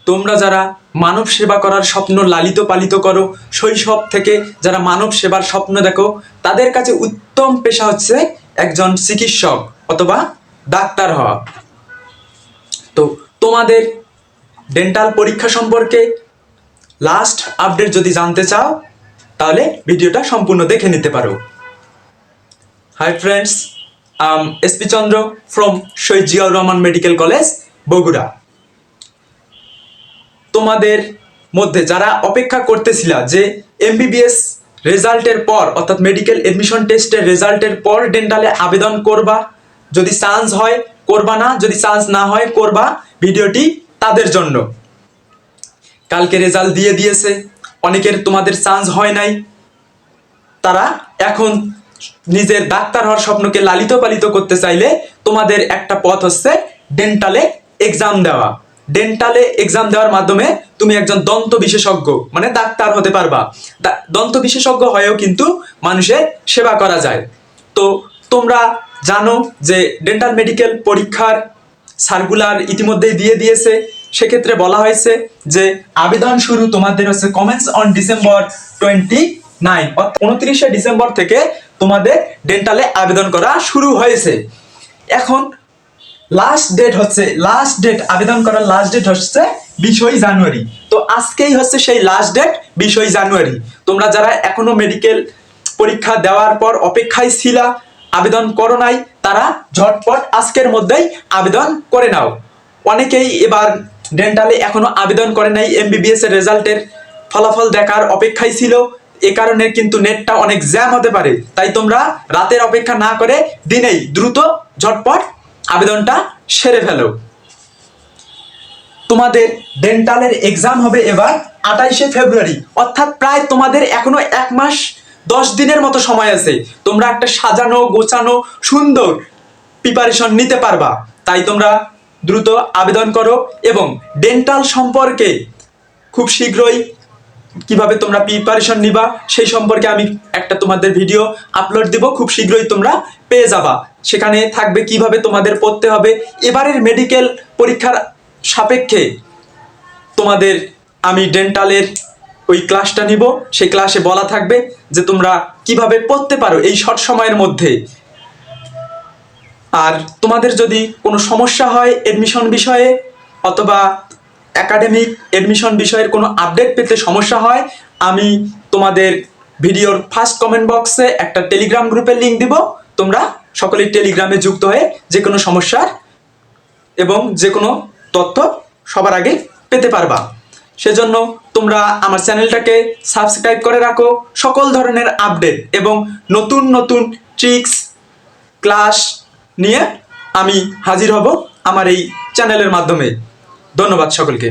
তোমরা যারা মানব সেবা করার স্বপ্ন লালিত পালিত করো, শৈশব থেকে যারা মানব সেবার স্বপ্ন দেখো, তাদের কাছে উত্তম পেশা হচ্ছে একজন চিকিৎসক অথবা ডাক্তার হওয়া। তো তোমাদের ডেন্টাল পরীক্ষা সম্পর্কে লাস্ট আপডেট যদি জানতে চাও তাহলে ভিডিওটা সম্পূর্ণ দেখে নিতে পারো। Hi friends, SP Chandra from Shaheed Ziaur Rahman medical college, Bogura. তোমাদের মধ্যে যারা অপেক্ষা করতেছিলা যে এমবিবিএস রেজাল্টের পর অর্থাৎ মেডিকেল এডমিশন টেস্টের রেজাল্টের পর ডেন্টালে আবেদন করবা, যদি চান্স হয় করবা, না যদি চান্স না হয় করবা, ভিডিওটি তাদের জন্য। কালকে রেজাল্ট দিয়ে দিয়েছে, অনেকের তোমাদের চান্স হয় নাই, তারা এখন নিজের ডাক্তার হওয়ার স্বপ্নকে লালিত পালিত করতে চাইলে তোমাদের একটা পথ হচ্ছে ডেন্টালে এক্সাম দেওয়া। ডেন্টালে এক্সাম দেওয়ার মাধ্যমে তুমি একজন দন্ত বিশেষজ্ঞ মানে ডাক্তার হতে পারবা। দন্ত বিশেষজ্ঞ হয়েও কিন্তু মানুষের সেবা করা যায়। তো তোমরা জানো যে ডেন্টাল মেডিকেল পরীক্ষার সার্কুলার ইতিমধ্যেই দিয়ে দিয়েছে। সেক্ষেত্রে বলা হয়েছে যে আবেদন শুরু তোমাদের হচ্ছে কমেন্স অন ডিসেম্বর 29 অর্থাৎ 29শে ডিসেম্বর থেকে তোমাদের ডেন্টালে আবেদন করা শুরু হয়েছে। এখন লাস্ট ডেট আবেদন করার লাস্ট ডেট হচ্ছে 20 জানুয়ারি। তো আজকেই হচ্ছে সেই লাস্ট ডেট 20 জানুয়ারি। তোমরা যারা এখনো মেডিকেল পরীক্ষা দেওয়ার পর অপেক্ষায় ছিলা, আবেদন করো নাই, তারা ঝটপট আজকের মধ্যেই আবেদন করে নাও। অনেকেই এবার ডেন্টালে এখনো আবেদন করে নাই, এমবিবিএস এর রেজাল্টের ফলাফল দেখার অপেক্ষায় ছিল। এ কারণে কিন্তু নেটটা অনেক জ্যাম হতে পারে, তাই তোমরা রাতের অপেক্ষা না করে দিনেই দ্রুত ঝটপট আবেদনটা সেরে ফেলো। তোমাদের ডেন্টালের এক্সাম হবে এবার 28শে ফেব্রুয়ারি, অর্থাৎ প্রায় তোমাদের এখনো 1 মাস 10 দিনের মতো সময় আছে। তোমরা একটা সাজানো গোছানো সুন্দর প্রিপারেশন নিতে পারবা। তাই তোমরা দ্রুত আবেদন করো এবং ডেন্টাল সম্পর্কে খুব শীঘ্রই কিভাবে তোমরা প্রিপারেশন নিবা সেই সম্পর্কে আমি একটা তোমাদের ভিডিও আপলোড দিব, খুব শীঘ্রই তোমরা পেয়ে যাবা। সেখানে থাকবে কিভাবে তোমাদের পড়তে হবে। এবারের মেডিকেল পরীক্ষার সাপেক্ষে তোমাদের আমি ডেন্টালের ওই ক্লাসটা নিব, সেই ক্লাসে বলা থাকবে যে তোমরা কিভাবে পড়তে পারো এই শর্ট সময়ের মধ্যে। আর তোমাদের যদি কোনো সমস্যা হয় এডমিশন বিষয়ে অথবা একাডেমিক এডমিশন বিষয়ের কোনো আপডেট পেতে সমস্যা হয়, আমি তোমাদের ভিডিওর ফার্স্ট কমেন্ট বক্সে একটা টেলিগ্রাম গ্রুপের লিঙ্ক দিব। তোমরা সকলেই টেলিগ্রামে যুক্ত হয়ে যে কোনো সমস্যার এবং যে কোনো তথ্য সবার আগে পেতে পারবা। সেজন্য তোমরা আমার চ্যানেলটাকে সাবস্ক্রাইব করে রাখো। সকল ধরনের আপডেট এবং নতুন নতুন ট্রিক্স ক্লাস নিয়ে আমি হাজির হব আমার এই চ্যানেলের মাধ্যমে। ধন্যবাদ সকলকে।